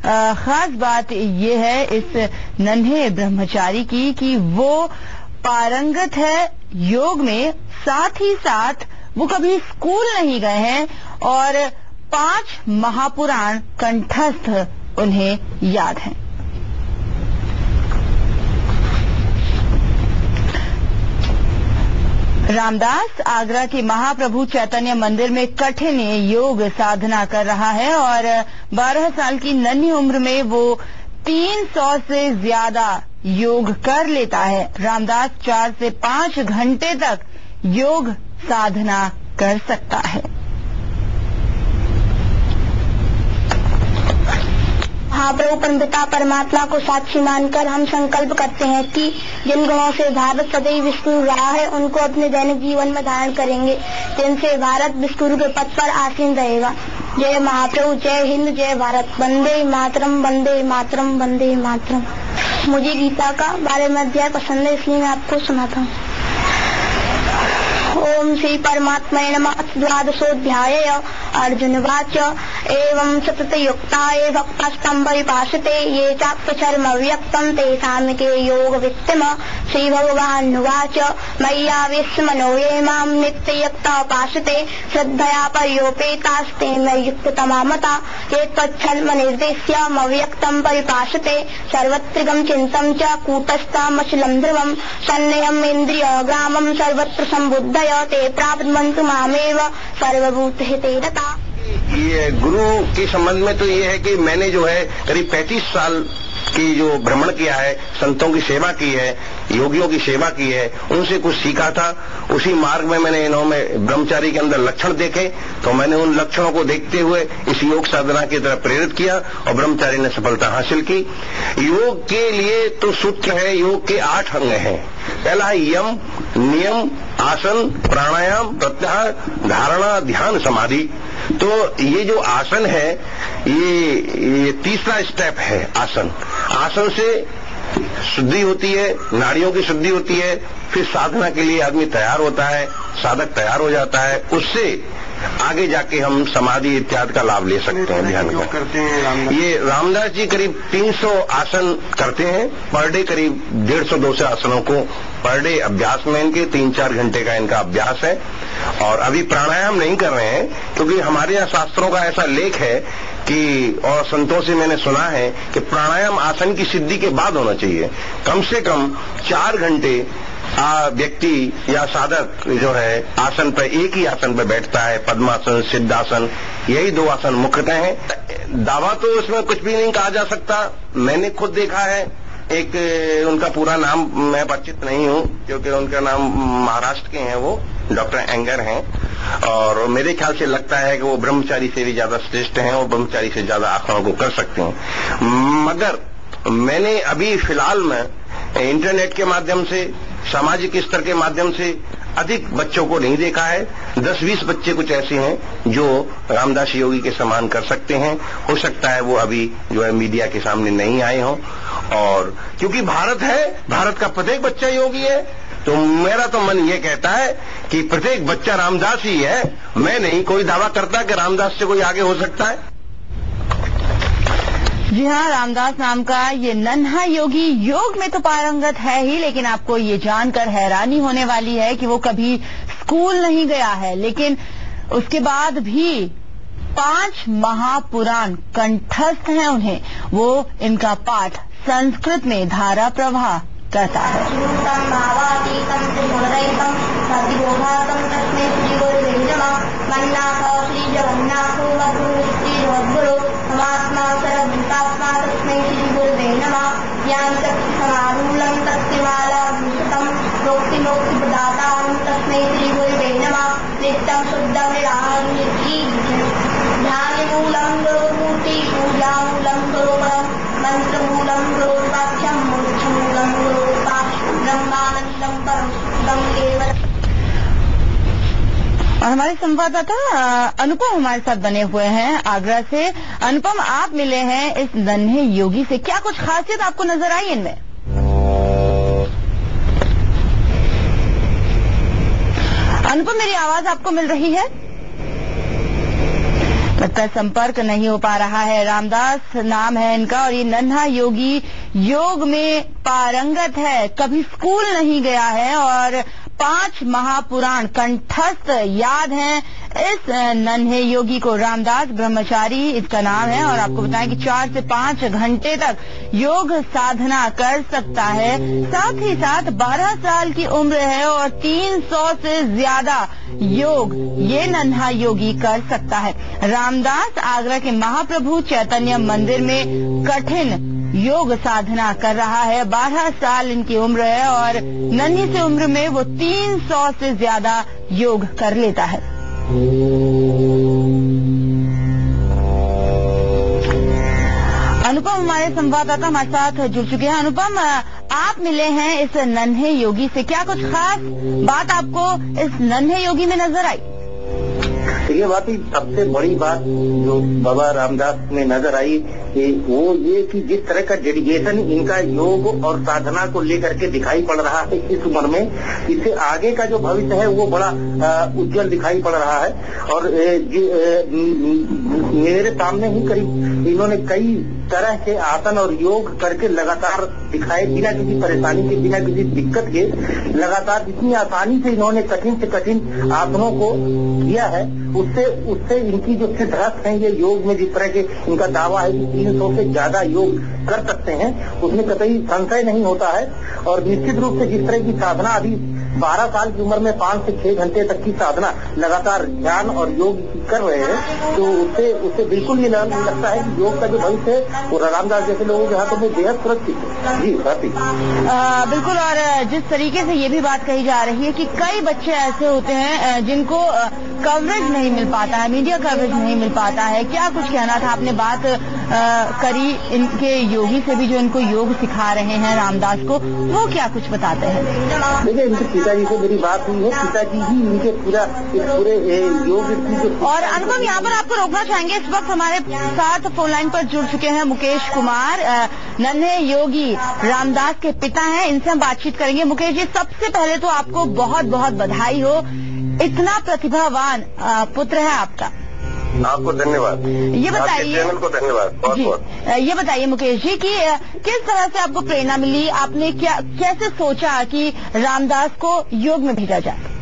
खास बात ये है इस नन्हे ब्रह्मचारी की कि वो पारंगत है योग में, साथ ही साथ वो कभी स्कूल नहीं गए हैं और 5 महापुराण कंठस्थ उन्हें याद हैं। रामदास आगरा के महाप्रभु चैतन्य मंदिर में कठिन योग साधना कर रहा है और 12 साल की नन्ही उम्र में वो 300 से ज्यादा योग कर लेता है। रामदास 4 से 5 घंटे तक योग साधना कर सकता है। महाप्रभु परमपिता परमात्मा को साक्षी मानकर हम संकल्प करते हैं कि जिन गुणों से भारत सदैव विष्णु रहा है उनको अपने दैनिक जीवन में धारण करेंगे, जिनसे भारत विष्णु के पद पर आसीन रहेगा। जय महाप्रभु, जय हिंद, जय भारत। वंदे मातरम, वंदे मातरम, वंदे मातरम। मुझे गीता का 12वां अध्याय पसंद है, इसलिए मैं आपको सुनाता हूँ। ओम श्री परमात्मने नमः। द्वादशोऽध्याय। अर्जुनवाच एवं सततयुक्ताये भक्तस्तं परिभाषते ये चाप्यचर्मव्यक्तं तेषां के योगवित्तम। श्रीभगवानुवाच मय्यावेश्य मनो ये मां नित्ययुक्तः उपासते श्रद्धया पर्योपेतास्ते मय्युक्ततमा मता। ये त्वच्छन्मनिर्देश्य मव्यक्तं परिभाषते सर्वत्रिगं चिन्तं च कूटस्थमचलं ध्रुवं सन्नियम् इन्द्रियग्रामं सर्वत्र सम्बुद्धय ते प्राप्नुवन्तु मामेव सर्वभूतहिते रता। ये गुरु के संबंध में तो ये है कि मैंने जो है करीब 35 साल की जो भ्रमण किया है, संतों की सेवा की है, योगियों की सेवा की है, उनसे कुछ सीखा था। उसी मार्ग में मैंने इन्होंने ब्रह्मचारी के अंदर लक्षण देखे तो मैंने उन लक्षणों को देखते हुए इस योग साधना की तरफ प्रेरित किया और ब्रह्मचारी ने सफलता हासिल की। योग के लिए तो सूत्र है, योग के 8 अंग हैं। पहला है यम, नियम, आसन, प्राणायाम, प्रत्याहार, धारणा, ध्यान, समाधि। तो ये जो आसन है ये तीसरा स्टेप है। आसन से शुद्धि होती है, नाड़ियों की शुद्धि होती है, फिर साधना के लिए आदमी तैयार होता है, साधक तैयार हो जाता है, उससे आगे जाके हम समाधि इत्यादि का लाभ ले सकते हैं। ध्यान करते हैं ये रामदास जी करीब 300 आसन करते हैं पर डे, करीब 150-200 आसनों को पर डे अभ्यास में इनके 3-4 घंटे का इनका अभ्यास है। और अभी प्राणायाम नहीं कर रहे हैं क्योंकि हमारे यहाँ शास्त्रों का ऐसा लेख है कि और संतों से मैंने सुना है कि प्राणायाम आसन की सिद्धि के बाद होना चाहिए। कम से कम 4 घंटे व्यक्ति या साधक जो है आसन पर, एक ही आसन पर बैठता है, पद्मासन, सिद्धासन, यही 2 आसन मुख्यतः हैं। दावा तो उसमें कुछ भी नहीं कहा जा सकता। मैंने खुद देखा है, एक उनका पूरा नाम मैं परिचित नहीं हूं क्योंकि उनका नाम महाराष्ट्र के हैं, वो डॉक्टर एंगर हैं और मेरे ख्याल से लगता है कि वो ब्रह्मचारी से भी ज्यादा श्रेष्ठ हैं और ब्रह्मचारी से ज्यादा आसनों को कर सकते हैं। मगर मैंने अभी फिलहाल में इंटरनेट के माध्यम से, सामाजिक स्तर के माध्यम से अधिक बच्चों को नहीं देखा है। 10-20 बच्चे कुछ ऐसे हैं जो रामदास योगी के समान कर सकते हैं। हो सकता है वो अभी जो है मीडिया के सामने नहीं आए हों, और क्योंकि भारत है, भारत का प्रत्येक बच्चा योगी है, तो मेरा तो मन ये कहता है कि प्रत्येक बच्चा रामदास ही है। मैं नहीं कोई दावा करता कि रामदास से कोई आगे हो सकता है। जी हाँ, रामदास नाम का ये नन्हा योगी योग में तो पारंगत है ही, लेकिन आपको ये जानकर हैरानी होने वाली है कि वो कभी स्कूल नहीं गया है, लेकिन उसके बाद भी 5 महापुराण कंठस्थ हैं उन्हें। वो इनका पाठ संस्कृत में धारा प्रवाह करता है। और हमारे संवाददाता अनुपम हमारे साथ बने हुए हैं आगरा से। अनुपम, आप मिले हैं इस नन्हे योगी से, क्या कुछ खासियत आपको नजर आई इनमें? अनुपम, मेरी आवाज आपको मिल रही है? लगता है संपर्क नहीं हो पा रहा है। रामदास नाम है इनका और ये नन्हा योगी योग में पारंगत है, कभी स्कूल नहीं गया है और 5 महापुराण कंठस्थ याद हैं। इस नन्हे योगी को रामदास ब्रह्मचारी इसका नाम है और आपको बताएं कि 4 से 5 घंटे तक योग साधना कर सकता है। साथ ही साथ 12 साल की उम्र है और 300 से ज्यादा योग ये नन्हा योगी कर सकता है। रामदास आगरा के महाप्रभु चैतन्य मंदिर में कठिन योग साधना कर रहा है। 12 साल इनकी उम्र है और नन्ही सी उम्र में वो 300 से ज्यादा योग कर लेता है। अनुपम हमारे संवाददाता हमारे साथ जुड़ चुके हैं। अनुपम, आप मिले हैं इस नन्हे योगी से, क्या कुछ खास बात आपको इस नन्हे योगी में नजर आई? ये बात ही सबसे बड़ी बात जो बाबा रामदास में नजर आई वो ये कि जिस तरह का डेडिकेशन इनका योग और साधना को लेकर के दिखाई पड़ रहा है इस उम्र में, इससे आगे का जो भविष्य है वो बड़ा उज्जवल दिखाई पड़ रहा है। और मेरे सामने ही करीब इन्होंने कई तरह के आसन और योग करके लगातार दिखाए, बिना किसी परेशानी के, बिना किसी दिक्कत के, लगातार इतनी आसानी से इन्होंने कठिन से कठिन आसनों को किया है। उससे इनकी जो सिद्धहस्त है ये योग में, जिस तरह के इनका दावा है कि 300 से ज्यादा योग कर सकते हैं, उसमें कतई संशय नहीं होता है। और निश्चित रूप से जिस तरह की साधना अभी 12 साल की उम्र में 5 से 6 घंटे तक की साधना लगातार ध्यान और योग कर रहे हैं, तो उससे बिल्कुल नहीं लगता है कि योग का जो भविष्य है वो रामदास जैसे लोगों के हाथों में बेहद सुरक्षित है। जी साथी बिल्कुल। और जिस तरीके से ये भी बात कही जा रही है कि कई बच्चे ऐसे होते हैं जिनको कवरेज नहीं मिल पाता है, मीडिया कवरेज नहीं मिल पाता है, क्या कुछ कहना था? आपने बात करी इनके योगी से भी जो इनको योग सिखा रहे हैं रामदास को, वो क्या कुछ बताते हैं? देखिए, इनके पिताजी से मेरी बात हुई है, पिताजी ही इनके पूरे योग। और अनुपम, यहाँ पर आपको रोकना चाहेंगे, इस वक्त हमारे साथ फोन लाइन पर जुड़ चुके हैं मुकेश कुमार, नन्हे योगी रामदास के पिता हैं, इनसे हम बातचीत करेंगे। मुकेश जी, सबसे पहले तो आपको बहुत बहुत बधाई हो, इतना प्रतिभावान पुत्र है आपका। आपको धन्यवाद। ये बताइए, चैनल को धन्यवाद बहुत बहुत। ये बताइए मुकेश जी कि किस तरह से आपको प्रेरणा मिली, आपने कैसे सोचा कि रामदास को योग में भेजा जाए?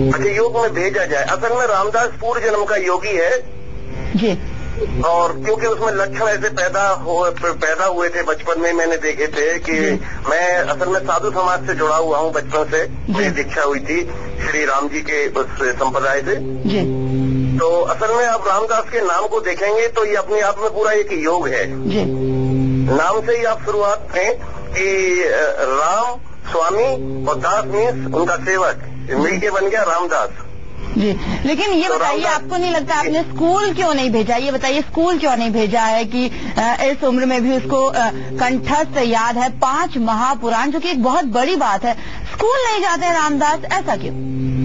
अच्छा, योग में भेजा जाए। असल में रामदास पूर्व जन्म का योगी है जी, और क्योंकि उसमें लक्षण ऐसे पैदा हुए थे बचपन में, मैंने देखे थे कि मैं असल में साधु समाज से जुड़ा हुआ हूँ बचपन से। मेरी दीक्षा हुई थी श्री राम जी के उस संप्रदाय से जी। तो असल में आप रामदास के नाम को देखेंगे तो ये अपने आप में पूरा एक योग है जी। नाम से ही आप शुरुआत करें कि राम स्वामी और दास मीन्स उनका सेवक, मिलके बन गया रामदास जी। लेकिन ये तो बताइए, आपको नहीं लगता आपने स्कूल क्यों नहीं भेजा? ये बताइए, स्कूल क्यों नहीं भेजा है कि इस उम्र में भी उसको कंठस्थ याद है 5 महापुराण, जो कि एक बहुत बड़ी बात है। स्कूल नहीं जाते हैं रामदास, ऐसा क्यों?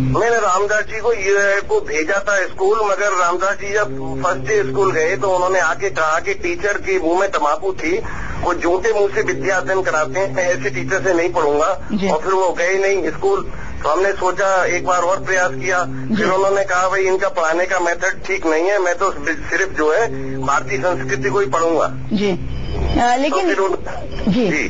मैंने रामदास जी को भेजा था स्कूल, मगर रामदास जी जब फर्स्ट डे स्कूल गए तो उन्होंने आके कहा कि टीचर के मुंह में तम्बाकू थी, वो जूते मुंह से विद्या अध्ययन कराते हैं, मैं ऐसे टीचर से नहीं पढ़ूंगा। और फिर वो गए नहीं स्कूल। तो हमने सोचा एक बार और प्रयास किया, फिर उन्होंने कहा भाई इनका पढ़ाने का मेथड ठीक नहीं है, मैं तो सिर्फ जो है भारतीय संस्कृति को ही पढ़ूंगा जी। लेकिन तो जी,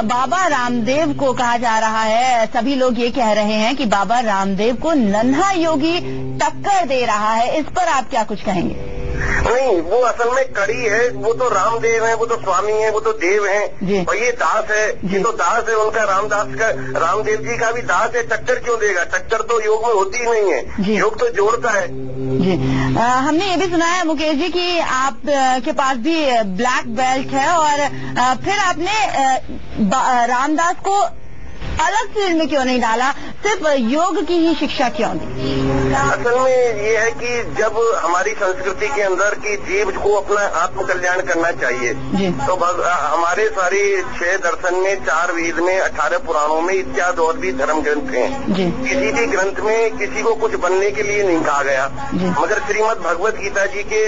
बाबा रामदेव को कहा जा रहा है, सभी लोग ये कह रहे हैं कि बाबा रामदेव को नन्हा योगी टक्कर दे रहा है, इस पर आप क्या कुछ कहेंगे? नहीं, वो असल में कड़ी है, वो तो रामदेव है, वो तो स्वामी है, वो तो देव है, और ये दास है, ये तो दास है उनका, रामदास का, रामदेव जी का भी दास है। टक्कर क्यों देगा? टक्कर तो योग में होती ही नहीं है, योग तो जोड़ता है जी। हमने ये भी सुना है मुकेश जी कि आप के पास भी ब्लैक बेल्ट है और फिर आपने रामदास को अलग फील्ड में क्यों नहीं डाला, सिर्फ योग की ही शिक्षा क्यों दी? असल में ये है कि जब हमारी संस्कृति के अंदर की जीव को अपना आत्म कल्याण करना चाहिए तो हमारे सारे 6 दर्शन में, 4 वेद में, 18 पुराणों में इत्यादि और भी धर्म ग्रंथ हैं। किसी भी ग्रंथ में किसी को कुछ बनने के लिए नहीं कहा गया, मगर श्रीमद् भगवत गीता जी के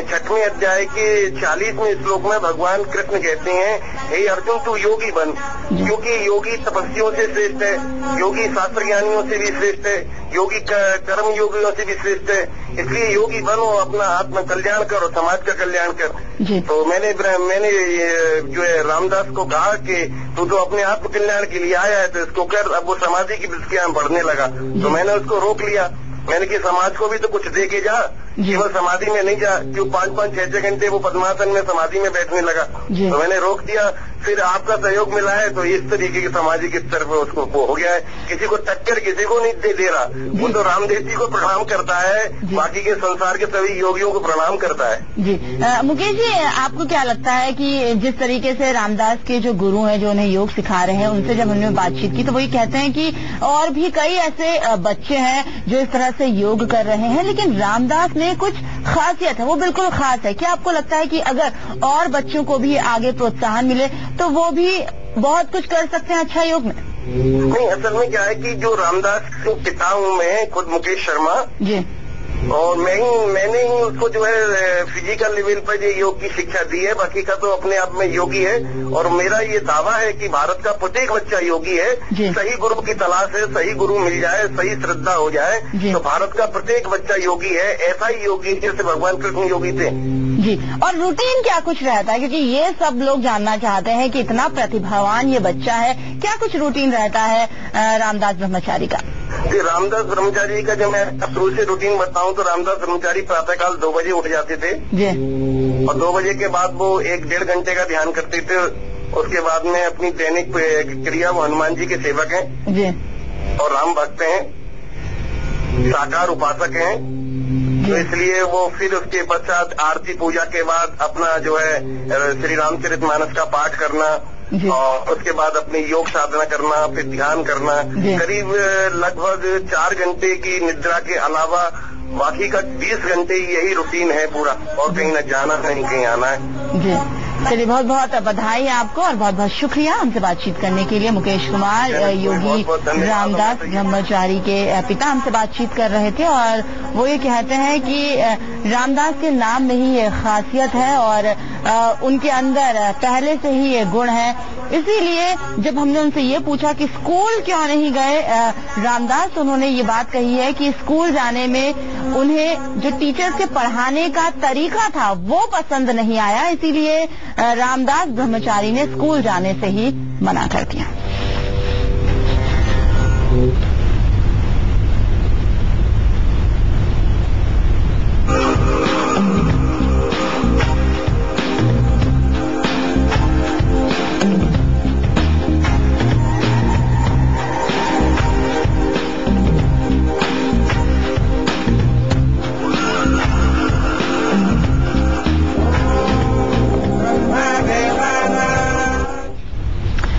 6वें अध्याय के 40वें श्लोक में भगवान कृष्ण कहते हैं, हे अर्जुन तू योगी बन, क्योंकि योगी तपस्या ऋषियों से श्रेष्ठ है, योगी शास्त्र ज्ञानियों से भी श्रेष्ठ है, योगी कर्म योगियों से भी श्रेष्ठ है। इसलिए योगी बनो, अपना आत्म कल्याण करो, समाज का कल्याण कर। तो मैंने जो है रामदास को कहा कि तू तो अपने आत्म कल्याण के लिए आया है तो इसको कर। अब वो समाधि की दृष्टिया में बढ़ने लगा तो मैंने उसको रोक लिया। मैंने कि समाज को भी तो कुछ दे के जा, केवल समाधि में नहीं जा। क्यों 5-5, 6-6 घंटे वो पद्मासन में समाधि में बैठने लगा तो मैंने रोक दिया। फिर आपका सहयोग मिला है तो इस तरीके के सामाजिक स्तर पर उसको वो हो गया है। किसी को टक्कर किसी को नहीं दे रहा, वो तो रामदेव जी को प्रणाम करता है, बाकी के संसार के सभी योगियों को प्रणाम करता है। जी मुकेश जी, आपको क्या लगता है कि जिस तरीके से रामदास के जो गुरु हैं जो उन्हें योग सिखा रहे हैं, उनसे जब हमने बातचीत की तो वही कहते हैं कि और भी कई ऐसे बच्चे हैं जो इस तरह से योग कर रहे हैं, लेकिन रामदास में कुछ खासियत है, वो बिल्कुल खास है। क्या आपको लगता है कि अगर और बच्चों को भी आगे प्रोत्साहन मिले तो वो भी बहुत कुछ कर सकते हैं अच्छा योग में? नहीं, असल में क्या है कि जो रामदास के पिता हूँ मैं खुद मुकेश शर्मा जी, और मैंने ही उसको जो है फिजिकल लेवल पर ये योग की शिक्षा दी है। बाकी का तो अपने आप में योगी है और मेरा ये दावा है कि भारत का प्रत्येक बच्चा योगी है। सही गुरु की तलाश है, सही गुरु मिल जाए, सही श्रद्धा हो जाए तो भारत का प्रत्येक बच्चा योगी है। ऐसा ही योगी जैसे भगवान कृष्ण योगी थे जी। और रूटीन क्या कुछ रहता है, क्योंकि ये सब लोग जानना चाहते हैं कि इतना प्रतिभावान ये बच्चा है, क्या कुछ रूटीन रहता है रामदास ब्रह्मचारी का? रामदास ब्रह्मचारी का जब मैं शुरू से रूटीन बताऊं तो रामदास ब्रह्मचारी प्रातःकाल 2 बजे उठ जाते थे जी, और 2 बजे के बाद वो 1-1.5 घंटे का ध्यान करते थे। उसके बाद में अपनी दैनिक क्रिया, वो हनुमान जी के सेवक हैं जी और राम भक्त हैं, साकार उपासक हैं, तो इसलिए वो फिर उसके पश्चात आरती पूजा के बाद अपना जो है श्री रामचरितमानस का पाठ करना और उसके बाद अपनी योग साधना करना, फिर ध्यान करना। करीब लगभग 4 घंटे की निद्रा के अलावा बाकी का 20 घंटे यही रूटीन है पूरा, और कहीं न जाना नहीं कहीं आना है जी। चलिए, बहुत बहुत बधाई आपको और बहुत बहुत शुक्रिया हमसे बातचीत करने के लिए। मुकेश कुमार, योगी रामदास ब्रह्मचारी के पिता, हमसे बातचीत कर रहे थे और वो ये कहते हैं कि रामदास के नाम में ही ये खासियत है और उनके अंदर पहले से ही ये गुण है। इसीलिए जब हमने उनसे ये पूछा कि स्कूल क्यों नहीं गए रामदास, तो उन्होंने ये बात कही है कि स्कूल जाने में उन्हें जो टीचर्स के पढ़ाने का तरीका था वो पसंद नहीं आया, इसीलिए रामदास ब्रह्मचारी ने स्कूल जाने से ही मना कर दिया।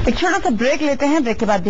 एक छोटा सा ब्रेक लेते हैं, ब्रेक के बाद